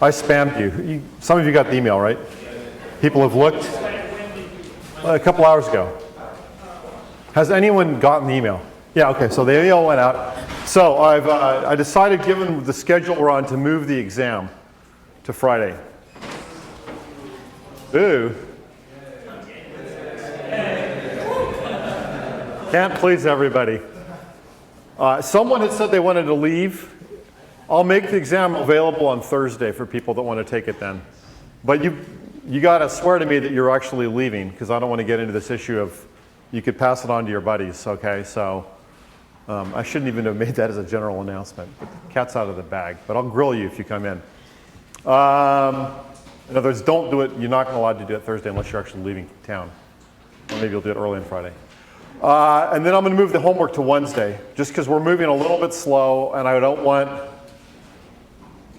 I spammed you. Some of you got the email, right? People have looked a couple hours ago. Has anyone gotten the email? Yeah, okay, so the email went out. So I decided, given the schedule we're on, to move the exam to Friday. Boo. Can't please everybody. Someone had said they wanted to leave. I'll make the exam available on Thursday for people that want to take it then. But you got to swear to me that you're actually leaving, because I don't want to get into this issue of you could pass it on to your buddies, okay? So I shouldn't even have made that as a general announcement. But the cat's out of the bag. But I'll grill you if you come in. In other words, don't do it. You're not allowed to do it Thursday unless you're actually leaving town. Or maybe you'll do it early on Friday. And then I'm going to move the homework to Wednesday, just because we're moving a little bit slow, and I don't want...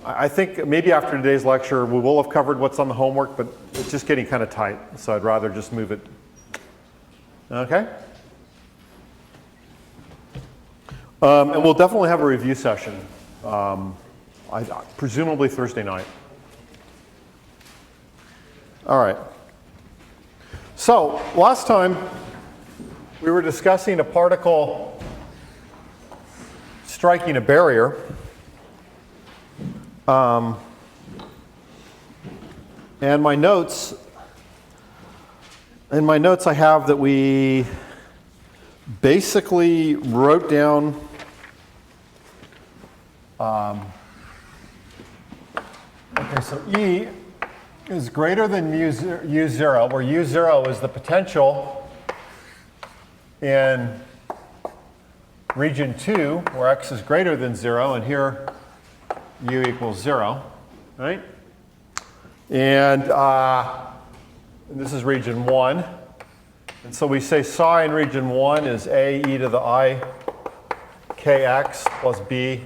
I think maybe after today's lecture, we will have covered what's on the homework, but it's just getting kind of tight, so I'd rather just move it. Okay? And we'll definitely have a review session, presumably Thursday night. All right. So last time, we were discussing a particle striking a barrier. And in my notes I have that we basically wrote down okay, so E is greater than U0, where U0 is the potential in region 2, where x is greater than 0, and here U equals 0, right? And this is region 1. And so we say psi in region 1 is A e to the I kx plus B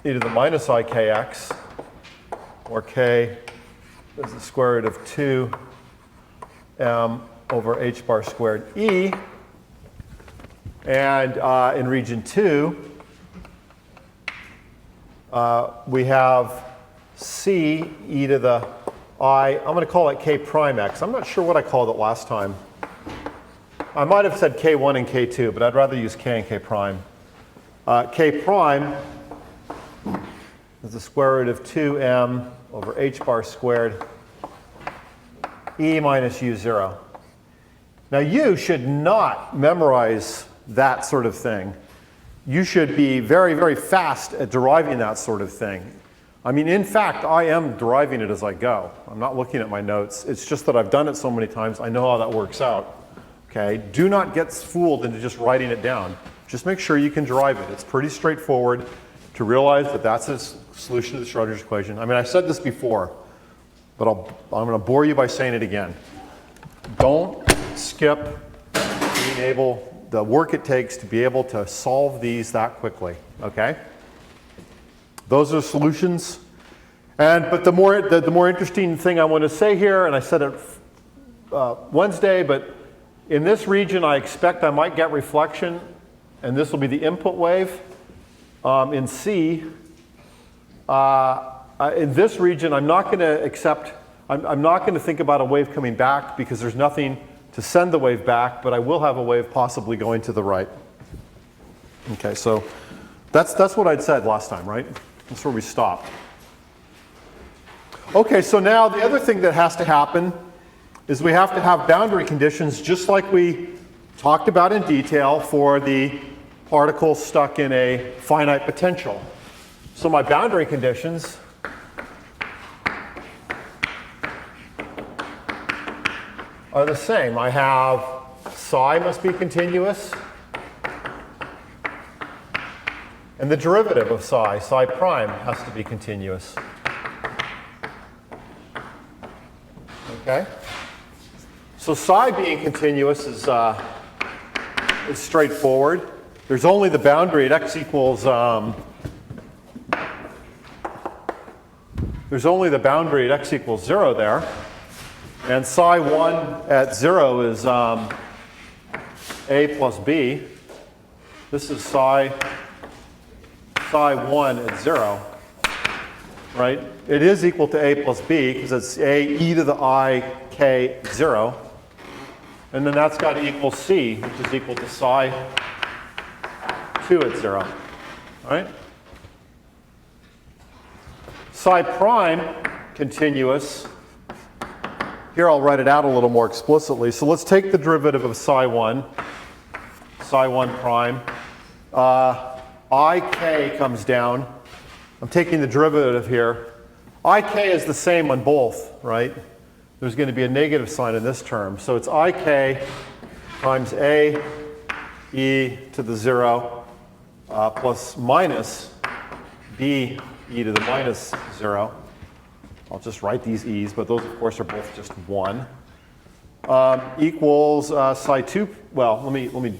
e to the minus I kx, or k is the square root of 2m over h bar squared E. And in region 2, we have C e to the I, I'm going to call it K prime x. I'm not sure what I called it last time. I might have said K1 and K2, but I'd rather use K and K prime. K prime is the square root of 2m over h bar squared E minus U0. Now you should not memorize that sort of thing. You should be very, very fast at deriving that sort of thing. I mean, in fact, I am deriving it as I go. I'm not looking at my notes. It's just that I've done it so many times, I know how that works out. Okay? Do not get fooled into just writing it down. Just make sure you can derive it. It's pretty straightforward to realize that that's a solution to the Schrodinger's equation. I mean, I've said this before, but I'm going to bore you by saying it again. Don't skip being able, the work it takes to be able to solve these that quickly, okay? Those are solutions. But the more interesting thing I want to say here, and I said it Wednesday, but in this region I expect I might get reflection, and this will be the input wave. In C, in this region I'm not going to accept, I'm not going to think about a wave coming back because there's nothing to send the wave back, but I will have a wave possibly going to the right. Okay, so that's what I'd said last time, right? That's where we stopped. Okay, so now the other thing that has to happen is we have to have boundary conditions just like we talked about in detail for the particle stuck in a finite potential. So my boundary conditions are the same. I have psi must be continuous, and the derivative of psi prime, has to be continuous. Okay? So psi being continuous is straightforward. There's only the boundary at x equals, there's only the boundary at x equals 0 there. And psi 1 at 0 is a plus b. This is psi 1 at 0. right? It is equal to a plus b because it's a e to the I k 0. And then that's got to equal c, which is equal to psi 2 at 0. All right? Psi prime continuous. Here I'll write it out a little more explicitly. So let's take the derivative of psi 1 prime. Ik comes down. I'm taking the derivative here. Ik is the same on both, right? There's going to be a negative sign in this term. So it's Ik times a e to the 0 plus minus b e to the minus 0. I'll just write these e's, but those, of course, are both just 1. Equals psi 2. Well, let me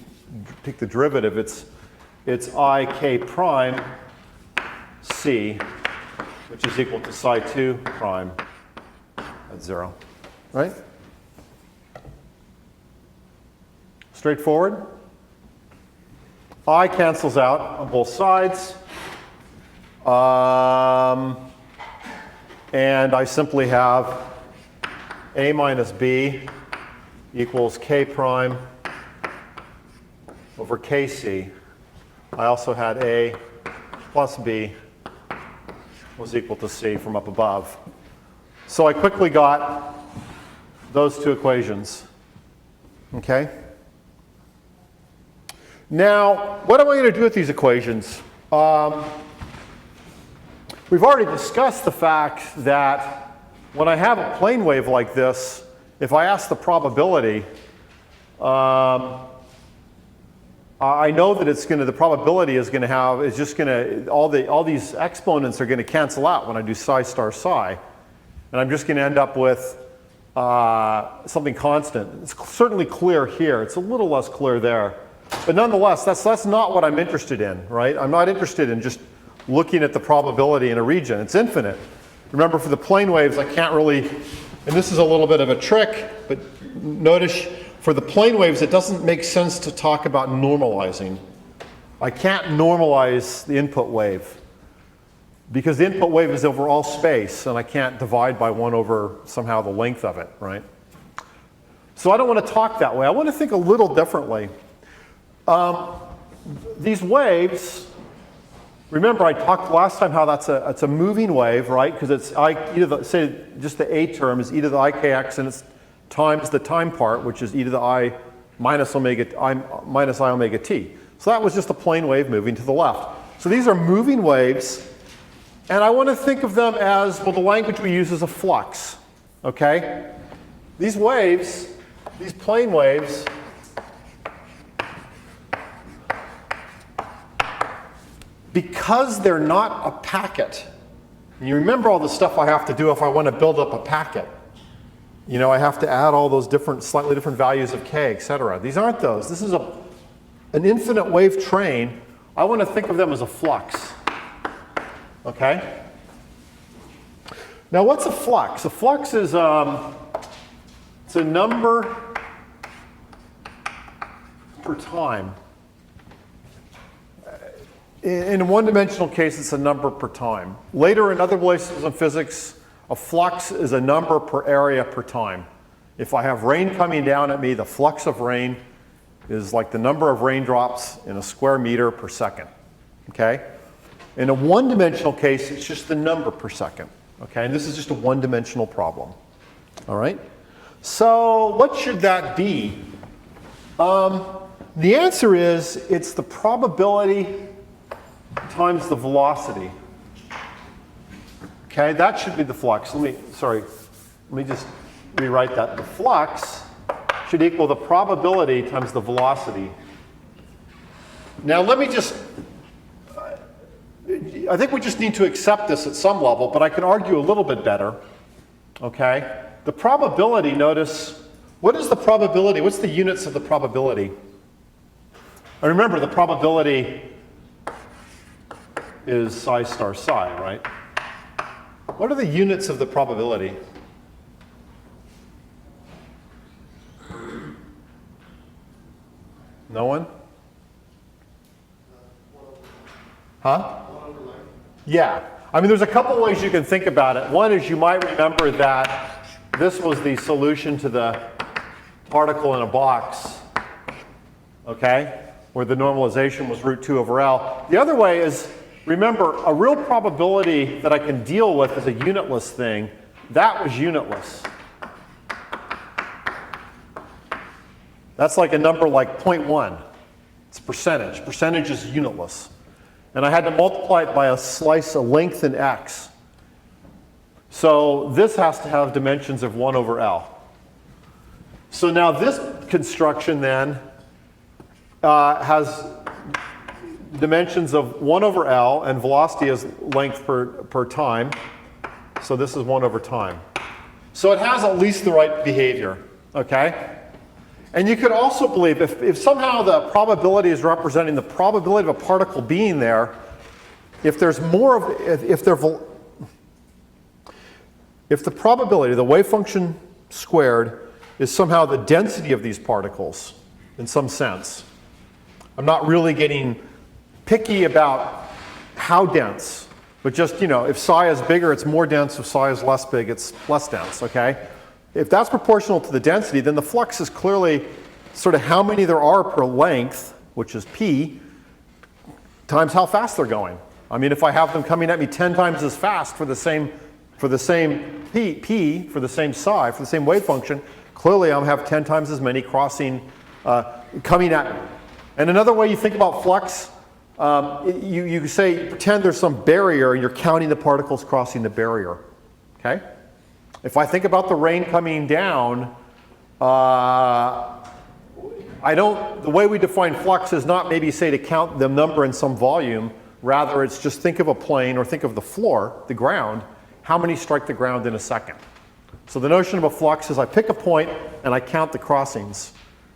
take the derivative. It's Ik prime c, which is equal to psi 2 prime at 0. Right? Straightforward. I cancels out on both sides. And I simply have a minus b equals k prime over kc. I also had a plus b was equal to c from up above. So I quickly got those two equations. Okay? Now, what am I going to do with these equations? We've already discussed the fact that when I have a plane wave like this, if I ask the probability, I know that the probability is going to have, is just going to, all these exponents are going to cancel out when I do psi star psi. And I'm just going to end up with something constant. It's certainly clear here. It's a little less clear there. But nonetheless, that's not what I'm interested in, right? I'm not interested in just looking at the probability in a region. It's infinite. Remember, for the plane waves, I can't really, and this is a little bit of a trick, but notice for the plane waves, it doesn't make sense to talk about normalizing. I can't normalize the input wave because the input wave is over all space, and I can't divide by 1 over somehow the length of it, right? So I don't want to talk that way. I want to think a little differently. These waves, remember I talked last time how it's a moving wave, right? Because it's say just the a term is e to the ikx, and it's times the time part, which is e to the I minus I omega t. So that was just a plane wave moving to the left. So these are moving waves, and I want to think of them as, well, the language we use is a flux, okay? These waves, these plane waves, because they're not a packet, and you remember all the stuff I have to do if I want to build up a packet. You know, I have to add all those slightly different values of k, etc. These aren't those. This is an infinite wave train. I want to think of them as a flux. Okay? Now, what's a flux? A flux is it's a number per time. In a one-dimensional case, it's a number per time. Later, in other places in physics, a flux is a number per area per time. If I have rain coming down at me, the flux of rain is like the number of raindrops in a square meter per second. Okay? In a one-dimensional case, it's just the number per second. Okay? And this is just a one-dimensional problem. All right? So what should that be? The answer is it's the probability times the velocity. Okay, that should be the flux. Let me just rewrite that. The flux should equal the probability times the velocity. Now let me just, I think we just need to accept this at some level, but I can argue a little bit better. Okay, the probability, notice, what is the probability? What's the units of the probability? And remember, the probability is psi star psi, right? What are the units of the probability? No one? Huh? Yeah. I mean, there's a couple ways you can think about it. One is you might remember that this was the solution to the particle in a box, okay, where the normalization was root 2 over L. The other way is, remember, a real probability that I can deal with as a unitless thing, that was unitless. That's like a number like 0.1. It's percentage. Percentage is unitless. And I had to multiply it by a slice of length in x. So this has to have dimensions of 1 over L. So now this construction then has dimensions of 1 over L, and velocity is length per time. So this is 1 over time. So it has at least the right behavior, okay? And you could also believe if somehow the probability is representing the probability of a particle being there, if there's more of, if the probability, the wave function squared, is somehow the density of these particles in some sense. I'm not really getting picky about how dense, but just, you know, if psi is bigger, it's more dense. If psi is less big, it's less dense, okay? If that's proportional to the density, then the flux is clearly sort of how many there are per length, which is p, times how fast they're going. I mean, if I have them coming at me 10 times as fast for the same p, for the same psi, for the same wave function, clearly I'll have 10 times as many crossing, coming at me. And another way you think about flux, you say, pretend there's some barrier and you're counting the particles crossing the barrier, okay? If I think about the rain coming down, the way we define flux is not maybe say to count the number in some volume, rather it's just think of a plane or think of the floor, the ground, how many strike the ground in a second. So the notion of a flux is I pick a point and I count the crossings.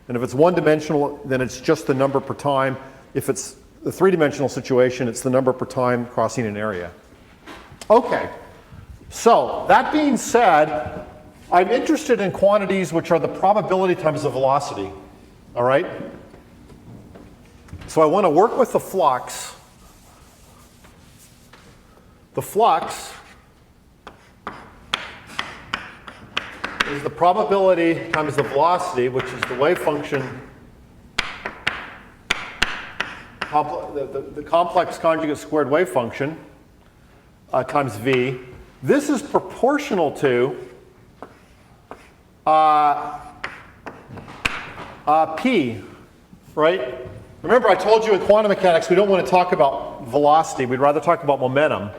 And if it's one-dimensional, then it's just the number per time. If it's the three-dimensional situation, it's the number per time crossing an area. Okay. So, that being said, I'm interested in quantities which are the probability times the velocity, all right? So I want to work with the flux. The flux is the probability times the velocity, which is the wave function, the complex conjugate squared wave function, times v. This is proportional to p, right? Remember I told you in quantum mechanics we don't want to talk about velocity, we'd rather talk about momentum.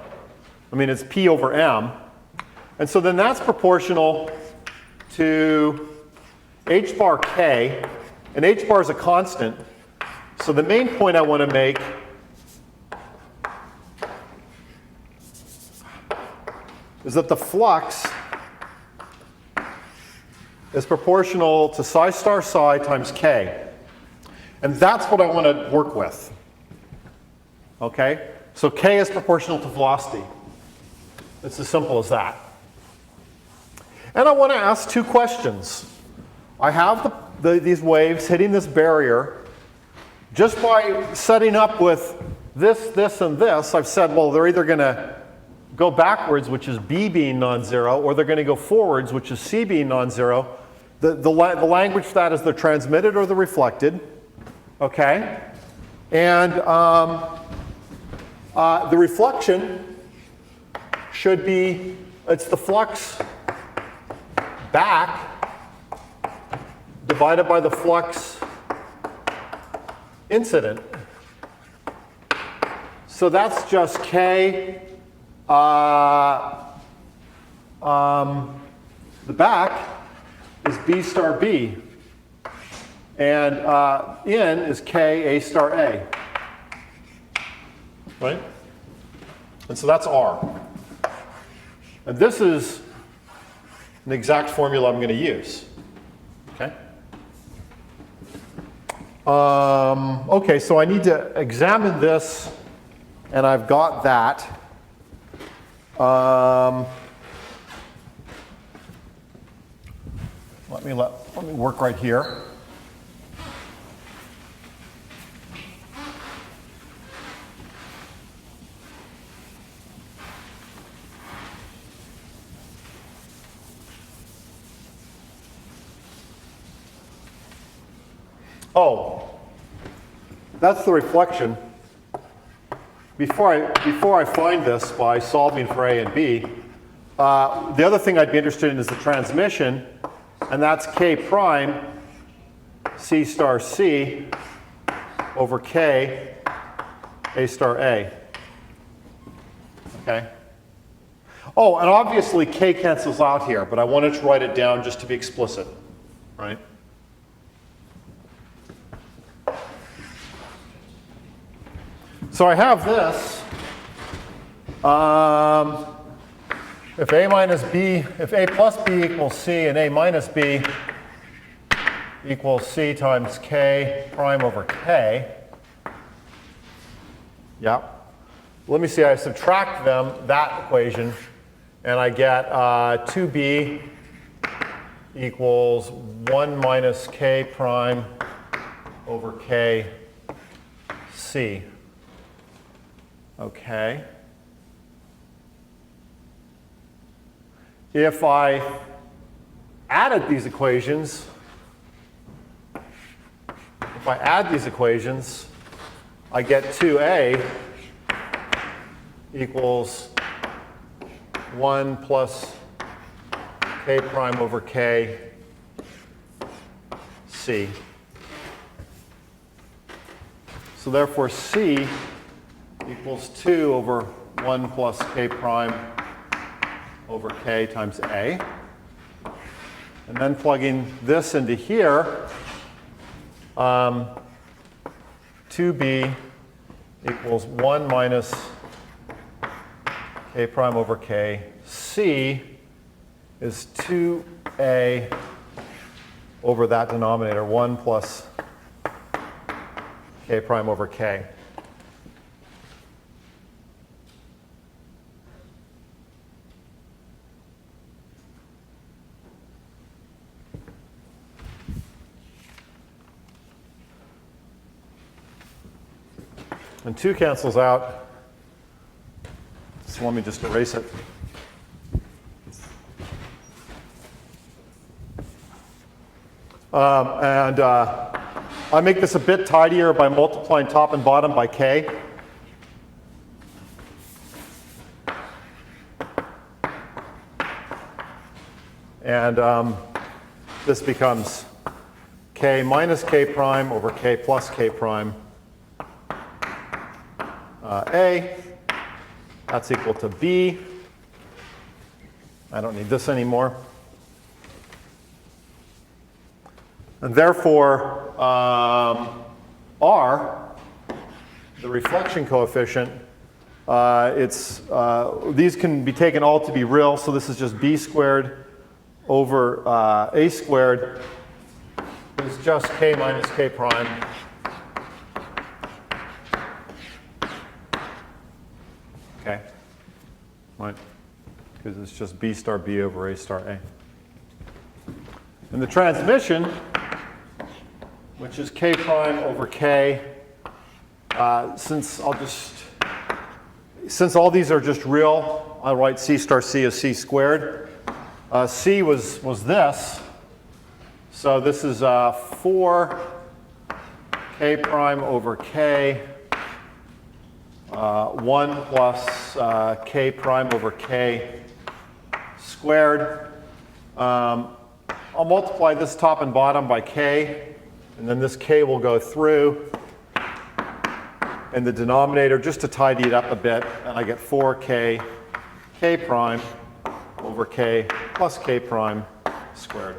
I mean it's p over m. And so then that's proportional to h bar k, and h bar is a constant. So the main point I want to make is that the flux is proportional to psi star psi times k. And that's what I want to work with. Okay? So k is proportional to velocity. It's as simple as that. And I want to ask two questions. I have these waves hitting this barrier. Just by setting up with this, this, and this, I've said, well, they're either going to go backwards, which is b being non-zero, or they're going to go forwards, which is c being non-zero. The language for that is the transmitted or the reflected. Okay? And the reflection should be, it's the flux back divided by the flux incident. So that's just k. The back is b star b. And in is k a star a. Right? And so that's r. And this is an exact formula I'm going to use. Okay? Okay, so I need to examine this, and I've got that. Let me work right here. Oh, that's the reflection. Before I find this by solving for A and B, the other thing I'd be interested in is the transmission, and that's K prime C star C over K A star A. Okay? Oh, and obviously K cancels out here, but I wanted to write it down just to be explicit, right? So I have this. If A minus B, if A plus B equals C and A minus B equals C times K prime over K. Yeah. Let me see, I subtract them, that equation, and I get 2B equals 1 minus K prime over K C. Okay. If I added these equations, I get 2A equals 1 plus K prime over K C. So therefore C equals 2 over 1 plus K prime over K times A. And then plugging this into here, 2B equals 1 minus K prime over K. C is 2A over that denominator, 1 plus K prime over K. And 2 cancels out. So let me just erase it. I make this a bit tidier by multiplying top and bottom by K. And this becomes K minus K prime over K plus K prime. A, that's equal to B. I don't need this anymore. And therefore, R, the reflection coefficient, these can be taken all to be real, so this is just B squared over A squared is just K minus K prime. Okay, right, because it's just B star B over A star A. And the transmission, which is K prime over K, since all these are just real, I'll write C star C as C squared. C was this, so this is 4 K prime over K. 1 plus K prime over K squared. I'll multiply this top and bottom by K, and then this K will go through in the denominator just to tidy it up a bit, and I get 4K K prime over K plus K prime squared.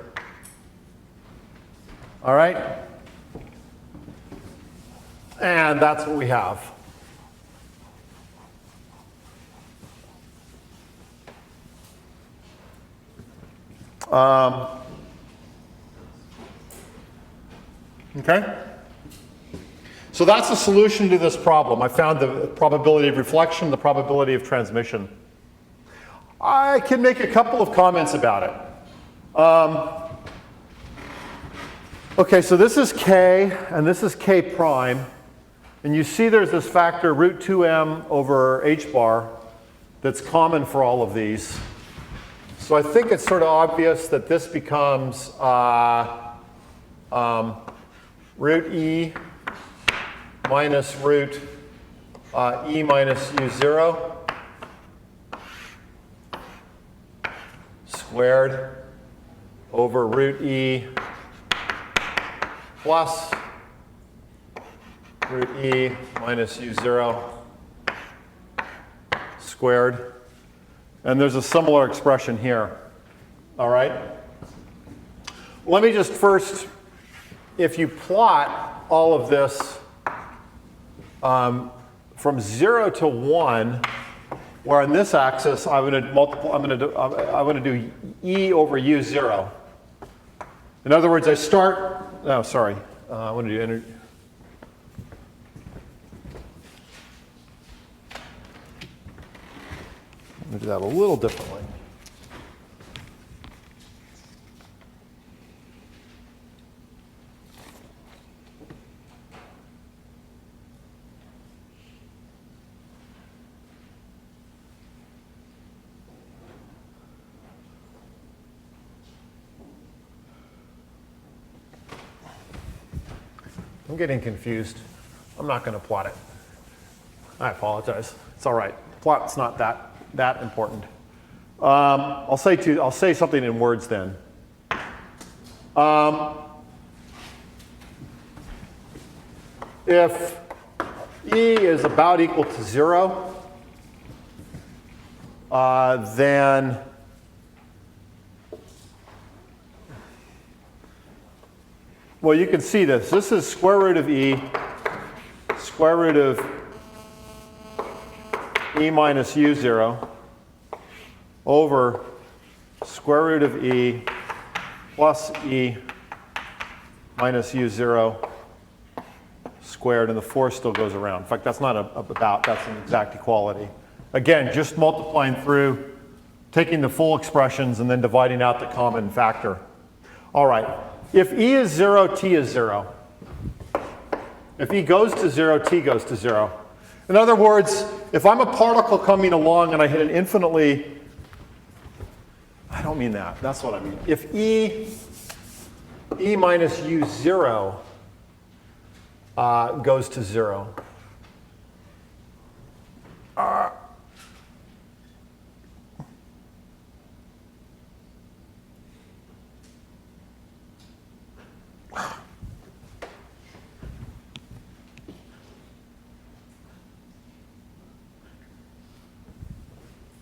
All right? And that's what we have. Okay? So that's the solution to this problem. I found the probability of reflection, the probability of transmission. I can make a couple of comments about it. Okay, so this is K, and this is K prime. And you see there's this factor root 2m over h bar that's common for all of these. So I think it's sort of obvious that this becomes root E minus root E minus U0 squared over root E plus root E minus U0 squared. And there's a similar expression here. All right? Let me just first, if you plot all of this from 0 to 1, where on this axis I want to do E over U0. In other words, I start, oh, sorry, I want to do energy. I'm going to do that a little differently. I'm getting confused. I'm not going to plot it. I apologize. It's all right. Plot's not that important. I'll say something in words then. If E is about equal to 0, then well, you can see this. This is square root of E, square root of E minus U0 over square root of E plus E minus U0 squared, and the 4 still goes around. In fact, that's not about, that's an exact equality. Again, just multiplying through, taking the full expressions, and then dividing out the common factor. All right. If E is 0, T is 0. If E goes to 0, T goes to 0. In other words, if I'm a particle coming along and I hit an infinitely, I don't mean that. That's what I mean. If E minus U0 goes to 0,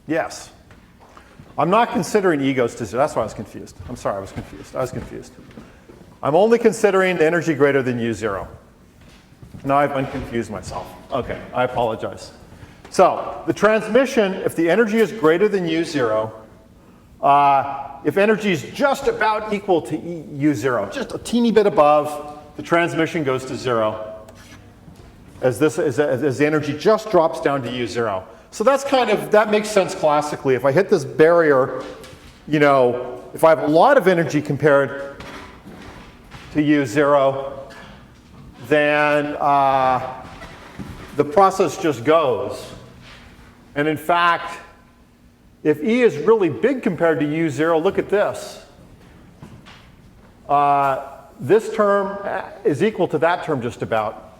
yes. I'm not considering E goes to 0. That's why I was confused. I'm sorry, I was confused. I'm only considering the energy greater than U0. Now I've unconfused myself. Okay, I apologize. So the transmission, if the energy is greater than U0, if energy is just about equal to U0, just a teeny bit above, the transmission goes to 0 as the energy just drops down to U0. So that's that makes sense classically. If I hit this barrier, you know, if I have a lot of energy compared to U0, then the process just goes. And in fact, if E is really big compared to U0, look at this. This term is equal to that term just about.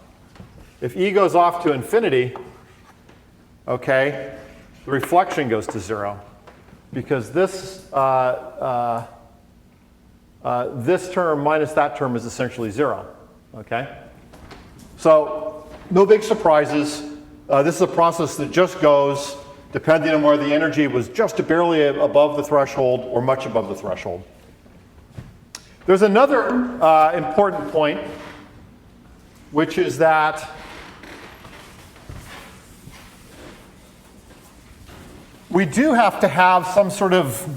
If E goes off to infinity, okay, the reflection goes to 0 because this this term minus that term is essentially 0. Okay, so no big surprises. This is a process that just goes depending on where the energy was just barely above the threshold or much above the threshold. There's another important point, which is that we do have to have some sort of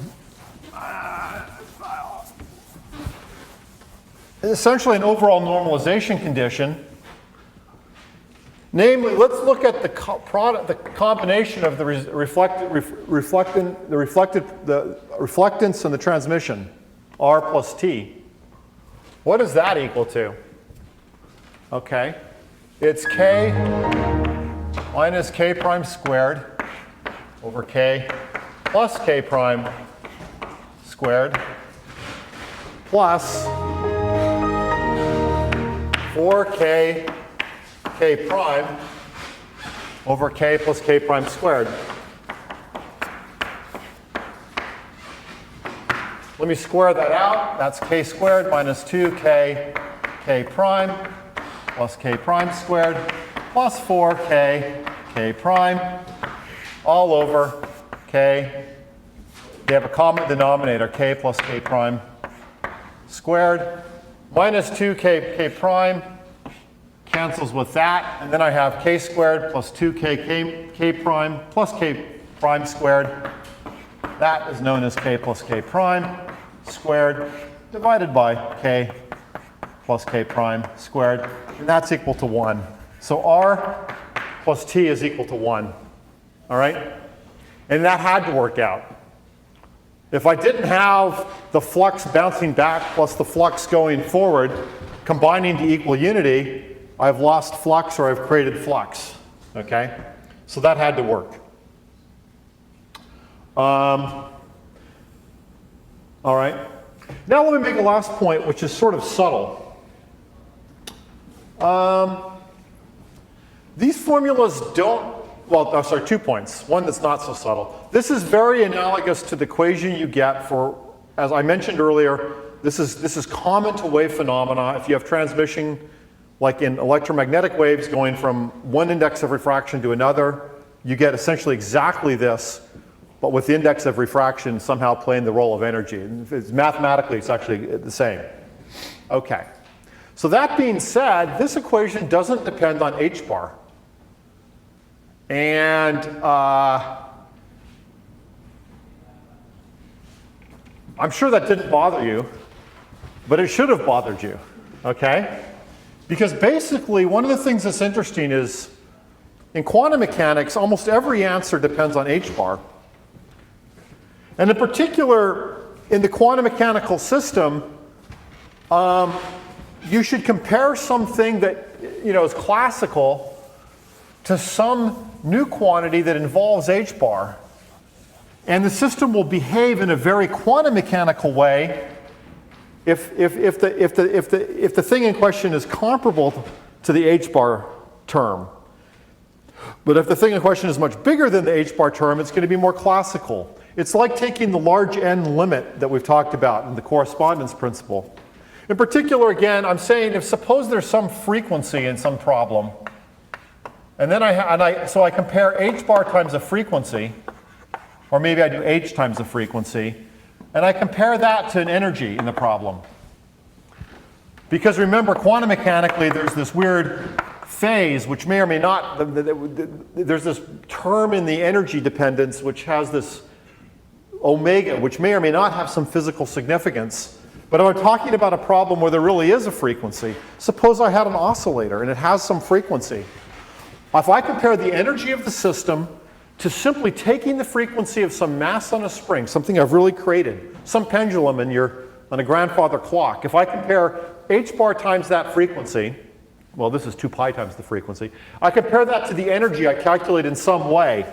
essentially an overall normalization condition. Namely, let's look at the combination of the reflectance and the transmission, R plus T. What is that equal to? Okay, it's K minus K prime squared over K plus K prime squared plus 4k k prime over k plus k prime squared. Let me square that out. That's k squared minus 2k k prime plus k prime squared plus 4k k prime all over k. They have a common denominator, k plus k prime squared minus 2k k prime cancels with that, and then I have k squared plus 2k k prime plus k prime squared. That is known as k plus k prime squared divided by k plus k prime squared, and that's equal to 1. So r plus t is equal to 1, all right? And that had to work out. If I didn't have the flux bouncing back plus the flux going forward combining to equal unity, I've lost flux or I've created flux, okay? So that had to work. All right. Now let me make a last point, which is sort of subtle. These formulas don't, well, sorry, 2 points. One that's not so subtle. This is very analogous to the equation you get for, as I mentioned earlier, this is common to wave phenomena. If you have transmission, like in electromagnetic waves going from one index of refraction to another, you get essentially exactly this, but with the index of refraction somehow playing the role of energy. Mathematically, it's actually the same. Okay. So that being said, this equation doesn't depend on h bar. And I'm sure that didn't bother you, but it should have bothered you, okay? Because basically, one of the things that's interesting is in quantum mechanics, almost every answer depends on h bar. And in particular, in the quantum mechanical system, you should compare something that is classical to some new quantity that involves h bar. And the system will behave in a very quantum mechanical way if the thing in question is comparable to the h bar term. But if the thing in question is much bigger than the h bar term, it's going to be more classical. It's like taking the large n limit that we've talked about in the correspondence principle. In particular, again, I'm saying if suppose there's some frequency in some problem, and then so I compare h bar times a frequency, or maybe I do h times the frequency, and I compare that to an energy in the problem. Because remember, quantum mechanically, there's this weird phase, which may or may not, there's this term in the energy dependence which has this omega, which may or may not have some physical significance. But if I'm talking about a problem where there really is a frequency, suppose I had an oscillator and it has some frequency. If I compare the energy of the system to simply taking the frequency of some mass on a spring, something I've really created, some pendulum on a grandfather clock, if I compare h bar times that frequency, well, this is 2 pi times the frequency, I compare that to the energy I calculate in some way.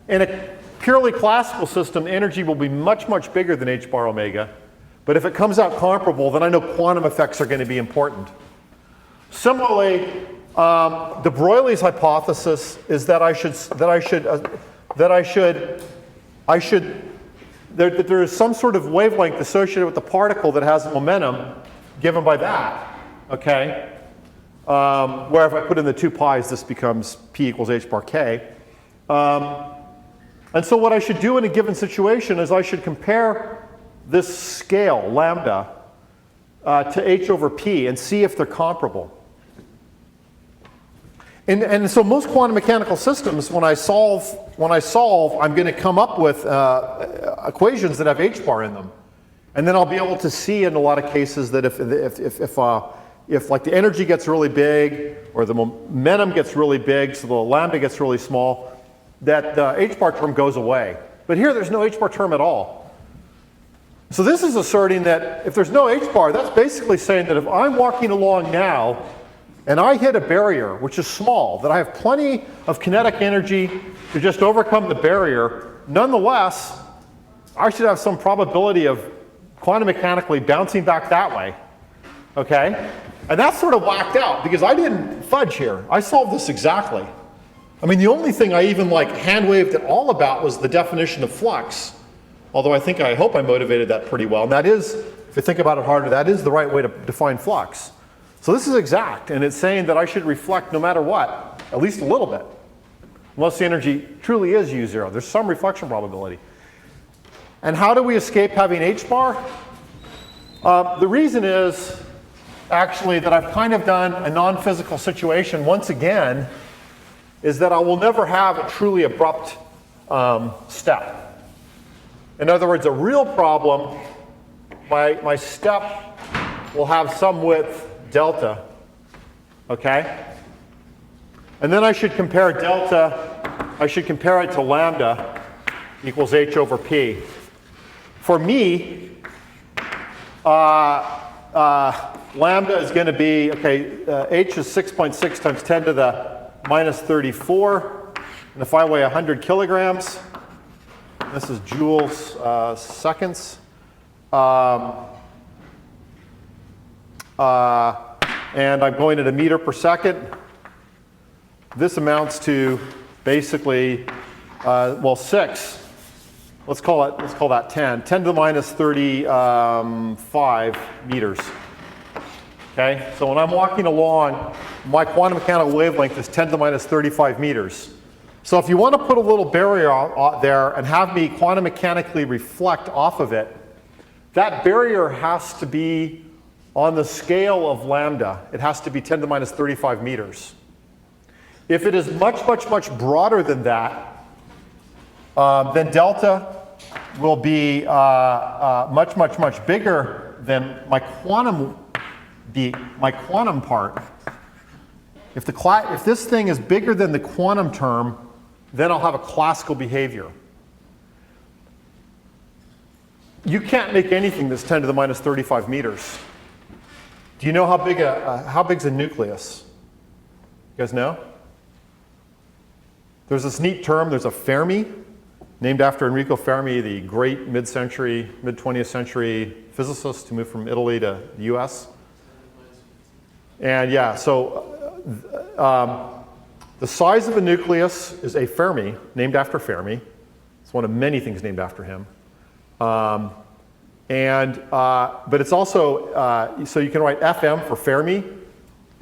In a purely classical system, energy will be much, much bigger than h bar omega. But if it comes out comparable, then I know quantum effects are going to be important. Similarly, de Broglie's hypothesis is that there is some sort of wavelength associated with the particle that has momentum given by that, okay? Where if I put in the 2 pi's, this becomes p equals h bar k. And so what I should do in a given situation is I should compare this scale, lambda, to h over p and see if they're comparable. And so most quantum mechanical systems, when I solve, I'm going to come up with equations that have h bar in them. And then I'll be able to see in a lot of cases that if like the energy gets really big or the momentum gets really big, so the lambda gets really small, that the h bar term goes away. But here there's no h bar term at all. So this is asserting that if there's no h bar, that's basically saying that if I'm walking along now and I hit a barrier, which is small, that I have plenty of kinetic energy to just overcome the barrier, nonetheless, I should have some probability of quantum mechanically bouncing back that way, okay? And that's sort of whacked out because I didn't fudge here. I solved this exactly. I mean, the only thing I even like hand waved at all about was the definition of flux. Although I hope I motivated that pretty well. And that is, if you think about it harder, that is the right way to define flux. So this is exact, and it's saying that I should reflect no matter what, at least a little bit. Unless the energy truly is U0. There's some reflection probability. And how do we escape having H bar? The reason is actually that I've kind of done a non-physical situation once again, is that I will never have a truly abrupt step. In other words, a real problem, my step will have some width delta, okay? And then I should compare delta, I should compare it to lambda equals h over p. For me, lambda is going to be, okay, h is 6.6 times 10 to the minus 34. And if I weigh 100 kilograms, this is joules seconds. And I'm going at a meter per second. This amounts to basically, well, 6. Let's call that 10. 10 to the minus 35 meters. Okay, so when I'm walking along, my quantum mechanical wavelength is 10 to the minus 35 meters. So if you want to put a little barrier out there and have me quantum mechanically reflect off of it, that barrier has to be on the scale of lambda. It has to be 10 to the minus 35 meters. If it is much, much, much broader than that, then delta will be much, much, much bigger than my quantum part. If this thing is bigger than the quantum term, then I'll have a classical behavior. You can't make anything that's 10 to the minus 35 meters. Do you know how big's a nucleus? You guys know? There's this neat term, there's a Fermi, named after Enrico Fermi, the great mid-20th century physicist who moved from Italy to the US. And yeah, so the size of a nucleus is a Fermi, named after Fermi. It's one of many things named after him. But it's also, so you can write FM for Fermi,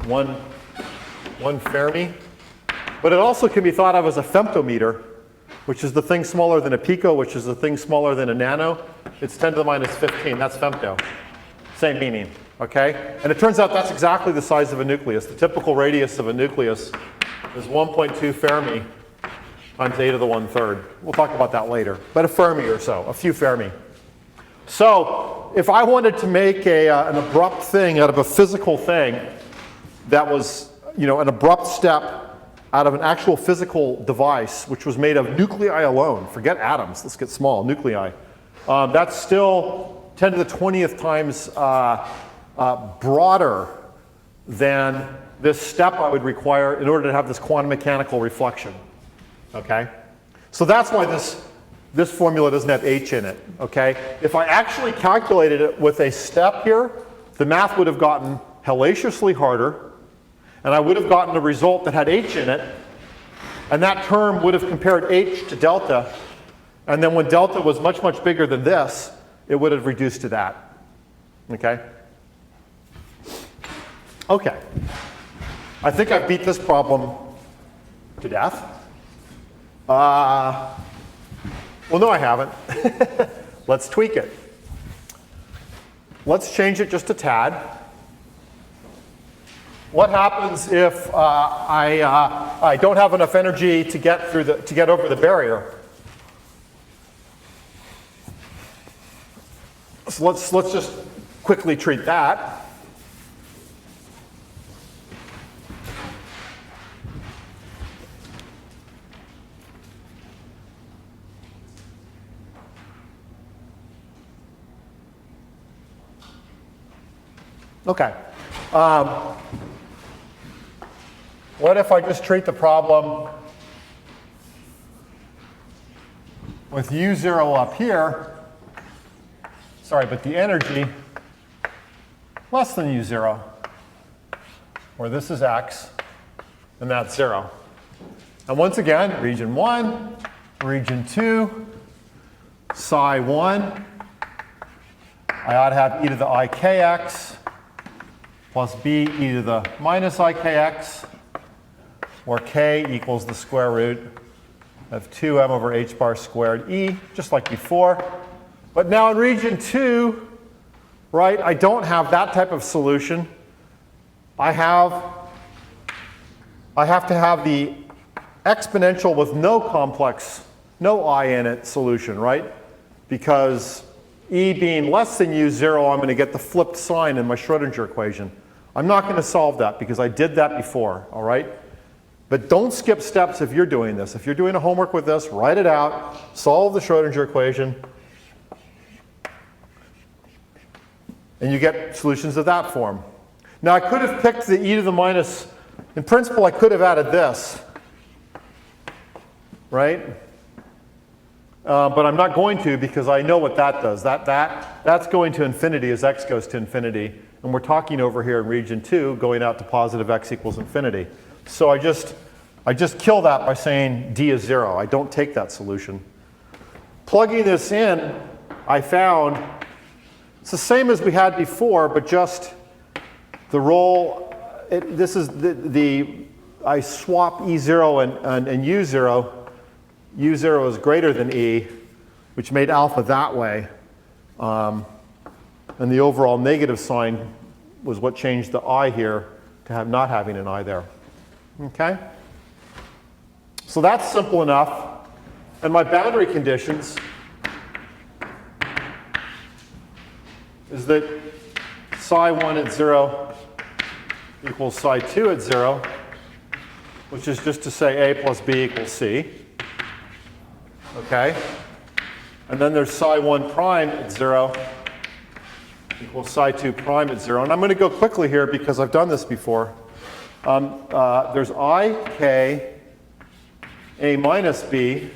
one Fermi. But it also can be thought of as a femtometer, which is the thing smaller than a pico, which is the thing smaller than a nano. It's 10 to the minus 15, that's femto. Same meaning, okay? And it turns out that's exactly the size of a nucleus. The typical radius of a nucleus is 1.2 Fermi times 10 to the 1/3. We'll talk about that later. But a Fermi or so, a few Fermi. So if I wanted to make an abrupt thing out of a physical thing that was, an abrupt step out of an actual physical device, which was made of nuclei alone, forget atoms, let's get small, nuclei, that's still 10 to the 20th times broader than this step I would require in order to have this quantum mechanical reflection, okay? So that's why this formula doesn't have H in it, okay? If I actually calculated it with a step here, the math would have gotten hellaciously harder, and I would have gotten a result that had H in it, and that term would have compared H to delta, and then when delta was much, much bigger than this, it would have reduced to that, okay? Okay, I think I've beat this problem to death. Well, no, I haven't. Let's tweak it. Let's change it just a tad. What happens if I don't have enough energy to get over the barrier? So let's just quickly treat that. Okay. What if I just treat the problem with U0 up here, sorry, but the energy less than U0. where this is x, and that's 0. And once again, region 1, region 2, psi 1, I ought to have e to the ikx plus b e to the minus ikx, where k equals the square root of 2m over h bar squared e, just like before. But now in region 2, right, I don't have that type of solution. I have to have the exponential with no complex, no I in it solution, right? Because e being less than u0, I'm going to get the flipped sign in my Schrodinger equation. I'm not going to solve that because I did that before, all right? But don't skip steps if you're doing this. If you're doing a homework with this, write it out, solve the Schrodinger equation, and you get solutions of that form. Now I could have picked the e to the minus, in principle I could have added this, right? But I'm not going to because I know what that does. That's going to infinity as x goes to infinity. And we're talking over here in region 2 going out to positive x equals infinity. So I just kill that by saying d is 0. I don't take that solution. Plugging this in, I found it's the same as we had before, but just the roll, this is I swap E0 and U0. U0 is greater than E, which made alpha that way. And the overall negative sign was what changed the I here to have not having an I there. Okay? So that's simple enough. And my boundary conditions is that psi 1 at 0 equals psi 2 at 0, which is just to say A plus B equals C. Okay? And then there's psi 1 prime at 0 equals psi 2 prime at 0. And I'm going to go quickly here because I've done this before. There's I, K, A minus B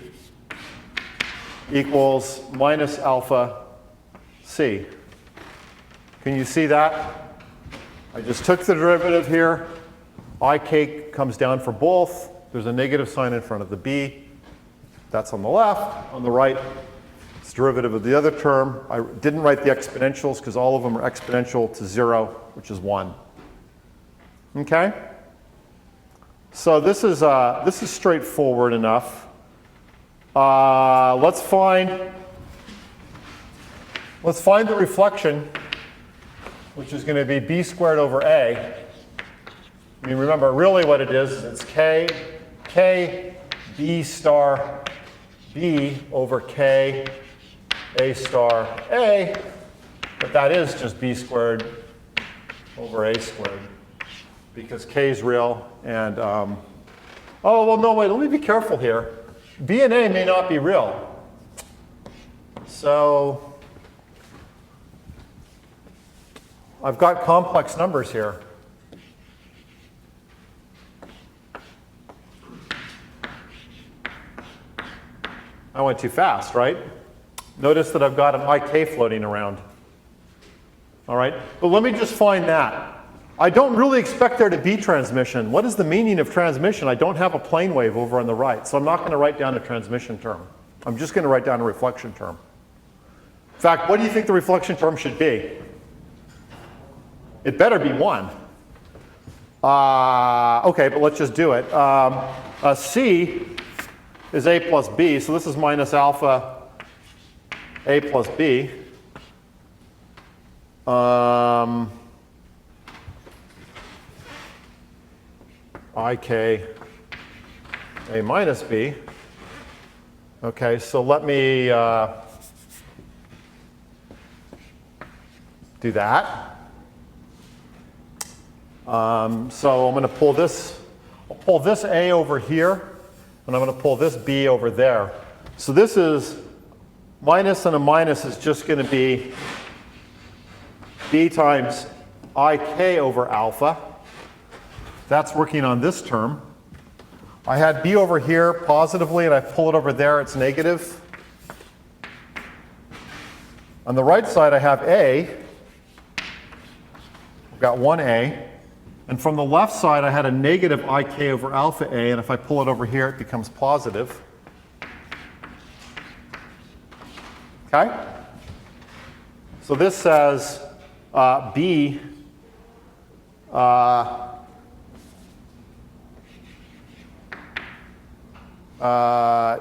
equals minus alpha C. Can you see that? I just took the derivative here. IK comes down for both. There's a negative sign in front of the B. That's on the left. On the right, it's derivative of the other term. I didn't write the exponentials because all of them are exponential to 0, which is 1. Okay? So this is straightforward enough. Let's find the reflection, which is going to be b squared over a. I mean, remember, really what it is it's k b star b over k a star a, but that is just b squared over a squared because k is real and, oh, well, no, wait, let me be careful here. B and a may not be real. So I've got complex numbers here. I went too fast, right? Notice that I've got an IK floating around. All right, but let me just find that. I don't really expect there to be transmission. What is the meaning of transmission? I don't have a plane wave over on the right, so I'm not going to write down a transmission term. I'm just going to write down a reflection term. In fact, what do you think the reflection term should be? It better be 1. Okay, but let's just do it. C is a plus b, so this is minus alpha a plus b. Ik a minus b. Okay, so let me do that. So I'm going to pull this. I'll pull this a over here, and I'm going to pull this b over there. So this is minus and a minus is just going to be b times ik over alpha. That's working on this term. I had b over here positively, and I pull it over there, it's negative. On the right side, I have a. I've got 1a. And from the left side, I had a negative ik over alpha a, and if I pull it over here, it becomes positive. Okay? So this says B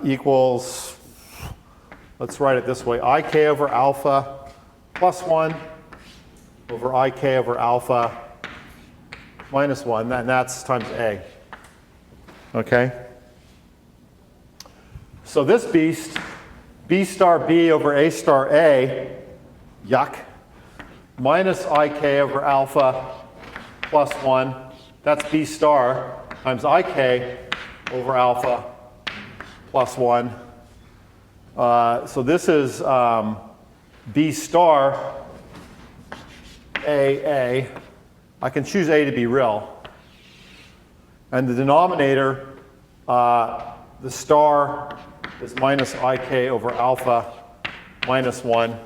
equals, let's write it this way, ik over alpha plus 1 over ik over alpha minus 1, and that's times A. Okay? So this beast, B star B over A star A, yuck, minus ik over alpha plus 1, that's B star times ik over alpha plus 1. So this is B star A. I can choose A to be real. And the denominator, the star is minus ik over alpha minus 1.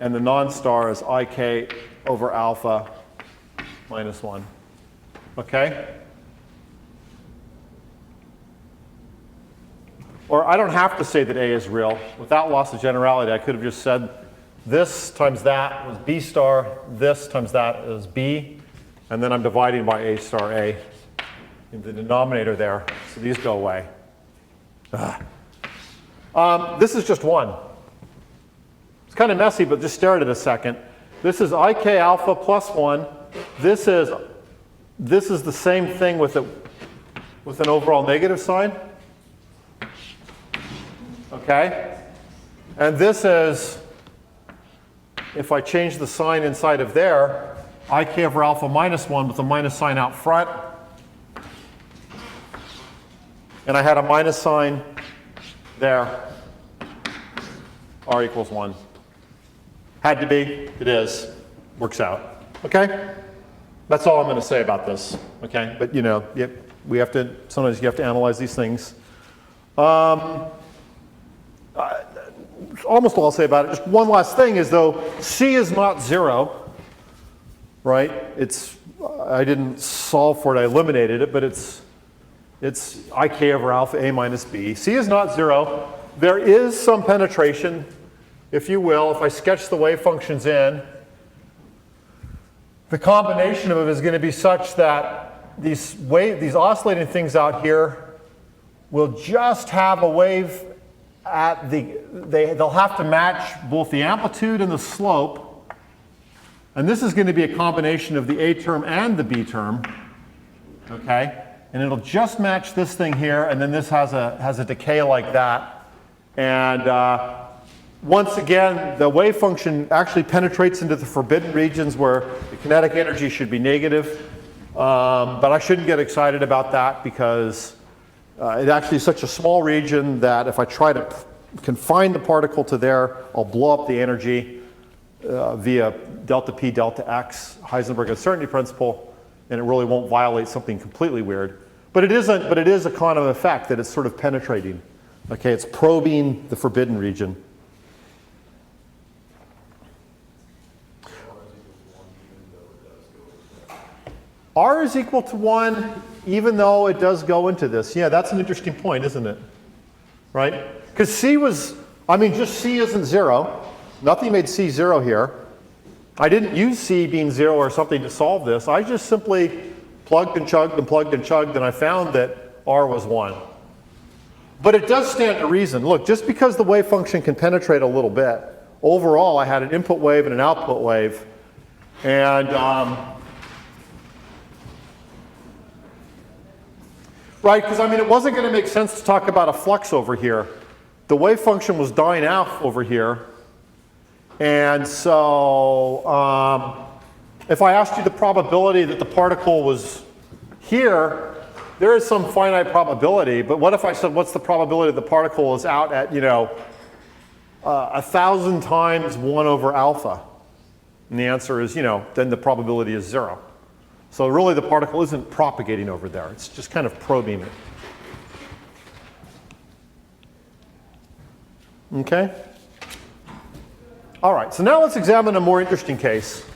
And the non-star is ik over alpha minus 1. Okay? Or I don't have to say that A is real. Without loss of generality, I could have just said this times that was B star, this times that is B, and then I'm dividing by A star A in the denominator there, so these go away. This is just 1. It's kind of messy, but just stare at it a second. This is ik alpha plus 1. This is the same thing with an overall negative sign. Okay? And this is, if I change the sign inside of there, ik over alpha minus 1 with a minus sign out front. And I had a minus sign there. R equals 1. Had to be, it is, works out. Okay? That's all I'm going to say about this. Okay? But you know, we have to, sometimes you have to analyze these things. Almost all I'll say about it. Just one last thing is though, C is not 0, right? I didn't solve for it, I eliminated it, but it's ik over alpha A minus B. C is not 0. There is some penetration, if you will. If I sketch the wave functions in, the combination of them is going to be such that these oscillating things out here will just have a wave at they'll have to match both the amplitude and the slope. And this is going to be a combination of the A term and the B term. Okay? And it'll just match this thing here, and then this has a decay like that. And once again, the wave function actually penetrates into the forbidden regions where the kinetic energy should be negative. But I shouldn't get excited about that because it actually is such a small region that if I try to confine the particle to there, I'll blow up the energy via delta P, delta X, Heisenberg uncertainty principle, and it really won't violate something completely weird. But it is a quantum effect that it's sort of penetrating. Okay, it's probing the forbidden region. R is equal to 1 even though it does go into this. Yeah, that's an interesting point, isn't it? Right? Because C was, I mean, just C isn't 0. Nothing made C 0 here. I didn't use C being 0 or something to solve this. I just simply plugged and chugged and plugged and chugged, and I found that R was 1. But it does stand to reason. Look, just because the wave function can penetrate a little bit, overall I had an input wave and an output wave. And right, because I mean, it wasn't going to make sense to talk about a flux over here. The wave function was dying out over here. And so if I asked you the probability that the particle was here, there is some finite probability. But what if I said, what's the probability the particle is out at, 1,000 times 1 over alpha? And the answer is, then the probability is 0. So really the particle isn't propagating over there. It's just kind of probing it. Okay? All right, so now let's examine a more interesting case.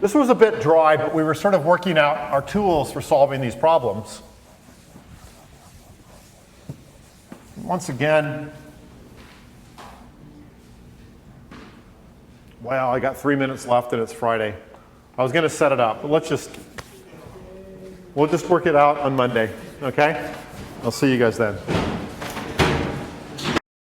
This was a bit dry, but we were sort of working out our tools for solving these problems. Once again, well, I got 3 minutes left and it's Friday. I was going to set it up, but we'll just work it out on Monday, okay? I'll see you guys then.